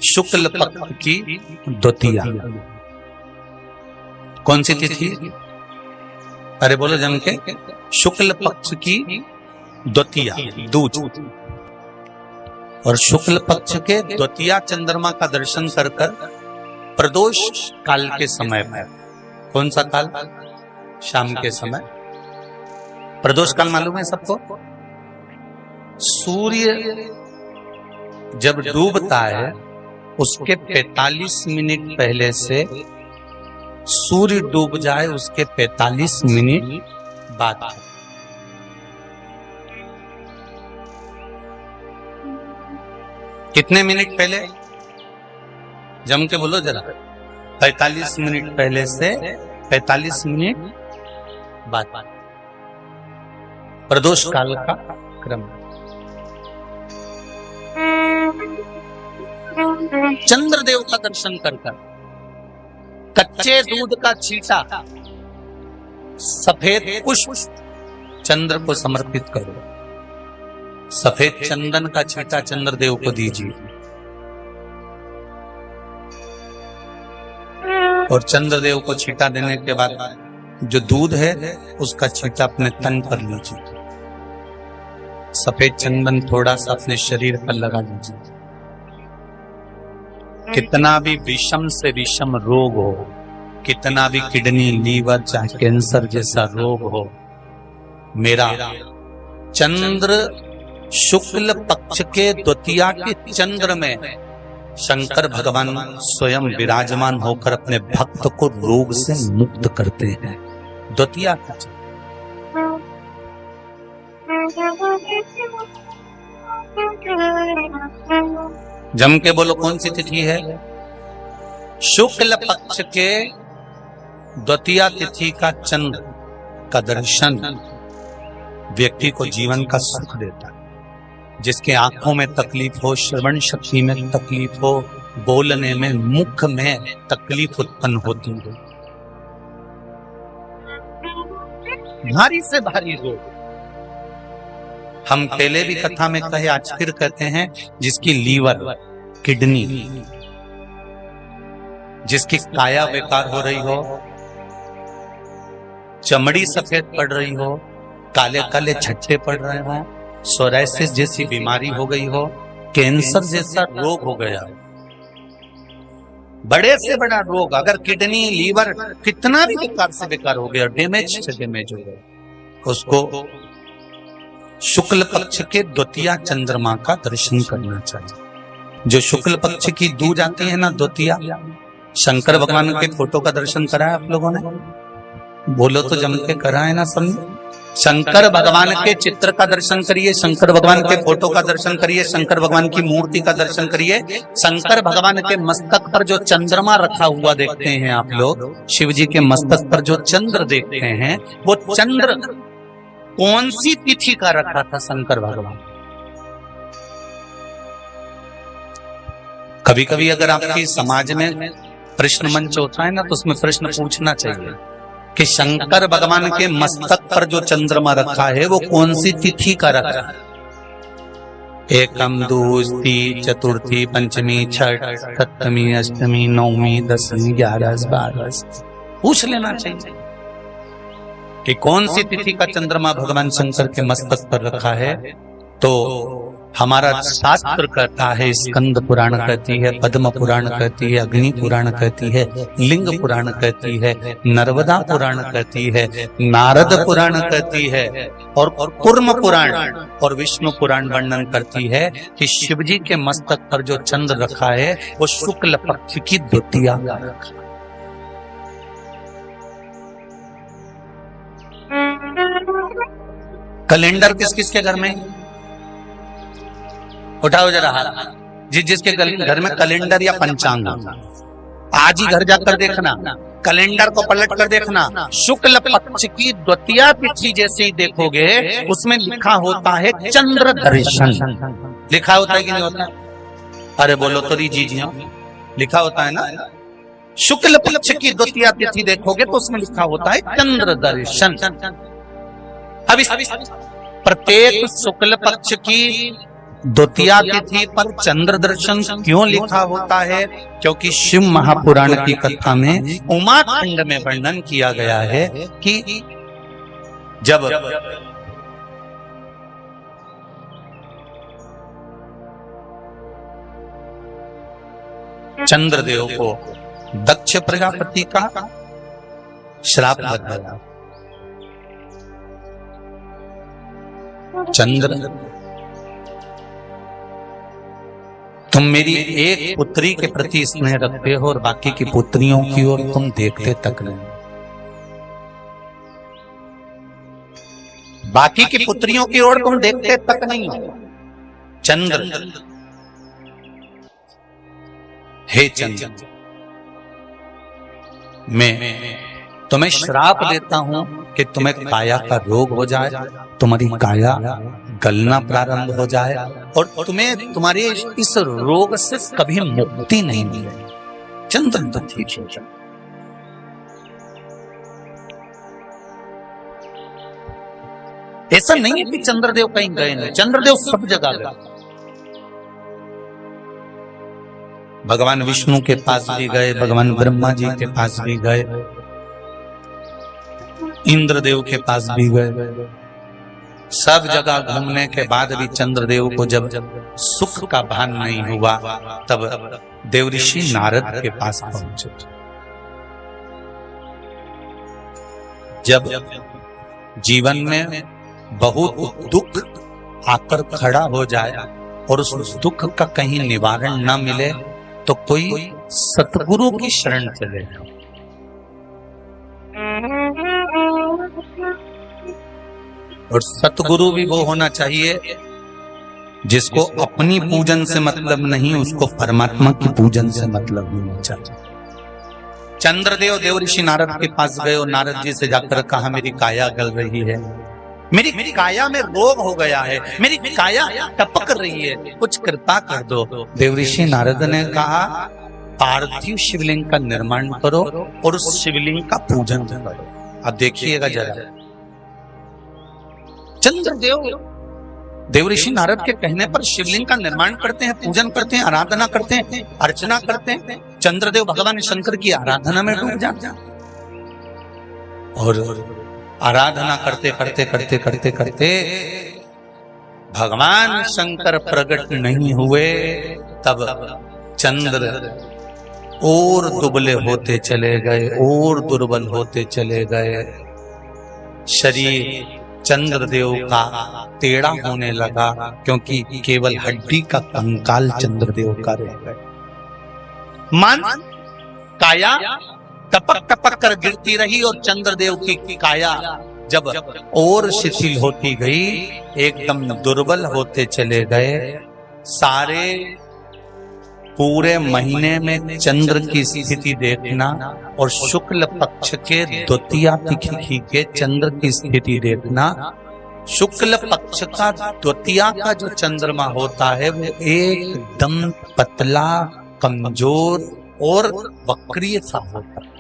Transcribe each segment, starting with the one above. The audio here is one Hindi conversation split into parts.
शुक्ल पक्ष की द्वितीया। कौन सी तिथि? अरे बोलो जम के। शुक्ल पक्ष की द्वितीया दूज। और शुक्ल पक्ष के द्वितीया चंद्रमा का दर्शन कर कर प्रदोष काल के समय में, कौन सा काल? शाम के समय। प्रदोष काल मालूम है सबको? सूर्य जब डूबता है उसके 45 मिनट पहले से सूर्य डूब जाए उसके 45 मिनट बाद। कितने मिनट पहले? जम के बोलो जरा। 45 मिनट पहले से 45 मिनट बाद प्रदोष काल का क्रम। चंद्रदेव का दर्शन कर कर कच्चे दूध का छींटा सफेद पुष्प चंद्र को समर्पित करो। सफेद चंदन का छींटा चंद्रदेव को दीजिए और चंद्रदेव को छींटा देने के बाद जो दूध है उसका छींटा अपने तन पर लीजिए। सफेद चंदन थोड़ा सा अपने शरीर पर लगा लीजिए। कितना भी विषम से विषम रोग हो, कितना भी किडनी, लीवर, चाहे कैंसर जैसा रोग हो, मेरा चंद्र शुक्ल पक्ष के द्वितीया के चंद्र में शंकर भगवान स्वयं विराजमान होकर अपने भक्त को रोग से मुक्त करते हैं। द्वितीया का जम के बोलो कौन सी तिथि है? शुक्ल पक्ष के द्वितीया तिथि का चंद्र का दर्शन व्यक्ति को जीवन का सुख देता है। जिसके आंखों में तकलीफ हो, श्रवण शक्ति में तकलीफ हो, बोलने में, मुख में तकलीफ उत्पन्न होती है, भारी से भारी रोग। हम पहले भी कथा में कहे, आज फिर कहते हैं, जिसकी लीवर, किडनी, जिसकी काया बेकार हो रही हो, चमड़ी सफेद पड़ रही हो, काले काले झट्टे पड़ रहे हो, सोराइसिस जैसी बीमारी हो गई हो, कैंसर जैसा रोग हो गया, बड़े से बड़ा रोग, अगर किडनी, लीवर कितना भी बेकार से बेकार हो गया, डैमेज से डैमेज हो गया, उसको शुक्ल पक्ष के द्वितीया चंद्रमा का दर्शन करना चाहिए। जो शुक्ल पक्ष की दूज आती है ना, द्वितीया, शंकर भगवान के फोटो का दर्शन करा है आप लोगों ने? बोलो तो जम के करा है ना सब? शंकर भगवान के चित्र का दर्शन करिए, शंकर भगवान के फोटो का दर्शन करिए, शंकर भगवान की मूर्ति का दर्शन करिए। शंकर भगवान के मस्तक पर जो चंद्रमा रखा हुआ देखते हैं आप लोग, शिव जी के मस्तक पर जो चंद्र देखते हैं, वो चंद्र कौन सी तिथि का रखा था शंकर भगवान? कभी कभी अगर आपकी समाज में प्रश्न मंच होता है ना, तो उसमें प्रश्न पूछना चाहिए कि शंकर भगवान के मस्तक पर जो चंद्रमा रखा है वो कौन सी तिथि का रखा है? एकम, दूसरी, चतुर्थी, पंचमी, छठ, सप्तमी, अष्टमी, नवमी, दसवीं, 11, 12 पूछ लेना चाहिए कि कौन सी तिथि का चंद्रमा भगवान शंकर के मस्तक पर रखा है। तो हमारा शास्त्र कहता है, स्कंद पुराण कहती है, पद्म पुराण कहती है, अग्नि पुराण कहती है, लिंग पुराण कहती है, नर्मदा पुराण कहती है, नारद पुराण कहती है, और कूर्म पुराण और विष्णु पुराण वर्णन करती है कि शिव जी के मस्तक पर जो चंद्र रखा है वो शुक्ल पक्ष की द्वितीया का रखा। कैलेंडर किस किस के घर में? उठाओ जरा हाथ। जिसके घर में कैलेंडर या पंचांग, आज ही घर जाकर देखना, कैलेंडर को पलट कर देखना, शुक्ल पक्ष की द्वितीया तिथि जैसे ही देखोगे उसमें लिखा होता है चंद्र दर्शन। लिखा होता है कि नहीं होता? अरे बोलो तो जी लिखा होता है ना। शुक्ल पक्ष की द्वितीया तिथि देखोगे तो उसमें लिखा होता है चंद्र दर्शन। अब प्रत्येक शुक्ल पक्ष की द्वितीया तिथि पर चंद्र दर्शन क्यों लिखा होता है? क्योंकि शिव महापुराण की कथा में उमा खंड में वर्णन किया गया है कि जब चंद्रदेव को दक्ष प्रजापति का श्राप लग गया, चंद्र तुम मेरी एक पुत्री के प्रति स्नेह रखते हो और बाकी की पुत्रियों की ओर तुम देखते तक नहीं, बाकी की पुत्रियों की ओर तुम देखते तक नहीं हो। चंद्र, हे चंद्र, मैं तुम्हें श्राप देता हूं कि तुम्हें काया का रोग हो जाए, तुम्हारी काया गलना प्रारंभ हो जाए और तुम्हें तुम्हारे इस रोग से कभी मुक्ति नहीं मिले। चंद्र तो ठीक है, ऐसा नहीं है कि चंद्रदेव कहीं गए नहीं, चंद्रदेव सब जगह गए। भगवान विष्णु के पास भी गए, भगवान ब्रह्मा जी के पास भी गए, इंद्रदेव के पास भी गए। सब जगह घूमने के बाद भी चंद्रदेव को जब सुख का भान नहीं हुआ तब देवऋषि नारद के पास पहुंचे। जब जीवन में बहुत दुख आकर खड़ा हो जाए और उस दुख का कहीं निवारण न मिले तो कोई सतगुरु की शरण चले। और सतगुरु भी वो होना चाहिए जिसको अपनी पूजन से मतलब नहीं, उसको परमात्मा की पूजन से मतलब होना चाहिए। चंद्रदेव देवऋषि नारद के पास गए और नारद जी से जाकर कहा मेरी काया गल रही है, मेरी काया में रोग हो गया है, मेरी काया टपक रही है, कुछ कृपा कर दो। देवऋषि नारद ने कहा पार्थिव शिवलिंग का निर्माण करो और उस शिवलिंग का पूजन करो। अब देखिएगा जरा, चंद्रदेव देवऋषि नारद के कहने पर शिवलिंग का निर्माण करते हैं, पूजन करते हैं, आराधना करते हैं, अर्चना करते हैं। चंद्रदेव भगवान शंकर की आराधना में डूब जाते हैं और आराधना करते करते करते करते करते भगवान शंकर प्रकट नहीं हुए, तब चंद्र और दुबले होते चले गए और दुर्बल होते चले गए। शरीर चंद्रदेव का टेढ़ा होने लगा क्योंकि केवल हड्डी का कंकाल चंद्रदेव का रह गया। मन काया टपक टपक कर गिरती रही और चंद्रदेव की काया जब और शिथिल होती गई, एकदम दुर्बल होते चले गए। सारे पूरे महीने में चंद्र की स्थिति देखना और शुक्ल पक्ष के द्वितीया तिथि के चंद्र की स्थिति देखना। शुक्ल पक्ष का द्वितीया का जो चंद्रमा होता है वो एकदम पतला, कमजोर और वक्रीय सा होता है।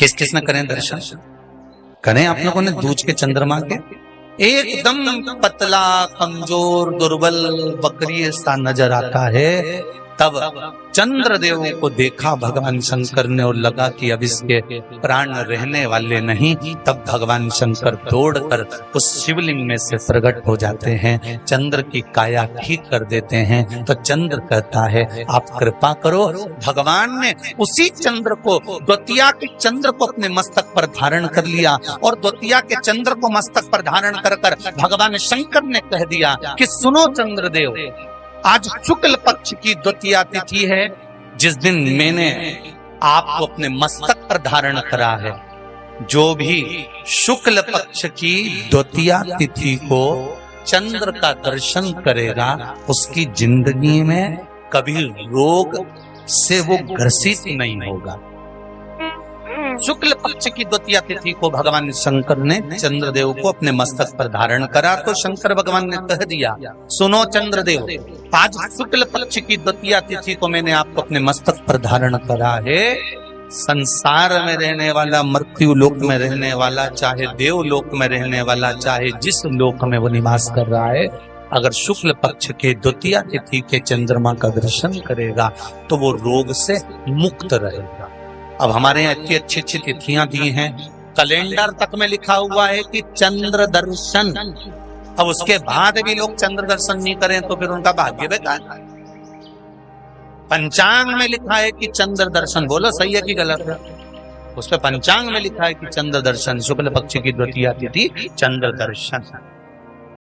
किस किस ने करें दर्शन? करें आप लोगों ने दूज के चंद्रमा के? एकदम पतला, कमजोर, दुर्बल, वक्रीय सा नजर आता है। तब चंद्रदेव को देखा भगवान शंकर ने और लगा कि अब इसके प्राण रहने वाले नहीं। तब भगवान शंकर दौड़कर उस शिवलिंग में से प्रकट हो जाते हैं, चंद्र की काया ठीक कर देते हैं। तो चंद्र कहता है आप कृपा करो। भगवान ने उसी चंद्र को, द्वितीया के चंद्र को अपने मस्तक पर धारण कर लिया और द्वितीया के चंद्र को मस्तक पर धारण कर कर भगवान शंकर ने कह दिया कि सुनो चंद्रदेव, आज शुक्ल पक्ष की द्वितीया तिथि है, जिस दिन मैंने आपको अपने मस्तक पर धारण करा है। जो भी शुक्ल पक्ष की द्वितीया तिथि को चंद्र का दर्शन करेगा उसकी जिंदगी में कभी रोग से वो ग्रसित नहीं होगा। शुक्ल पक्ष की द्वितीया तिथि को भगवान शंकर ने चंद्रदेव को अपने मस्तक पर धारण करा तो शंकर भगवान ने कह दिया सुनो चंद्रदेव, आज शुक्ल पक्ष की द्वितीया तिथि को मैंने आपको अपने मस्तक पर धारण करा है। संसार में रहने वाला, मृत्यु लोक में रहने वाला, चाहे देव लोक में रहने वाला, चाहे जिस लोक में वो निवास कर रहा है, अगर शुक्ल पक्ष के द्वितीया तिथि के चंद्रमा का दर्शन करेगा तो वो रोग से मुक्त रहेगा। अब हमारे यहाँ इतनी अच्छी अच्छी तिथियां दी हैं, कैलेंडर तक में लिखा हुआ है कि चंद्र दर्शन। अब उसके बाद भी लोग चंद्र दर्शन नहीं करें तो फिर उनका भाग्य बेकार है। पंचांग में लिखा है कि चंद्र दर्शन, बोलो सही है कि गलत है? उस पर पंचांग में लिखा है कि चंद्र दर्शन, शुक्ल पक्ष की द्वितीया तिथि चंद्र दर्शन।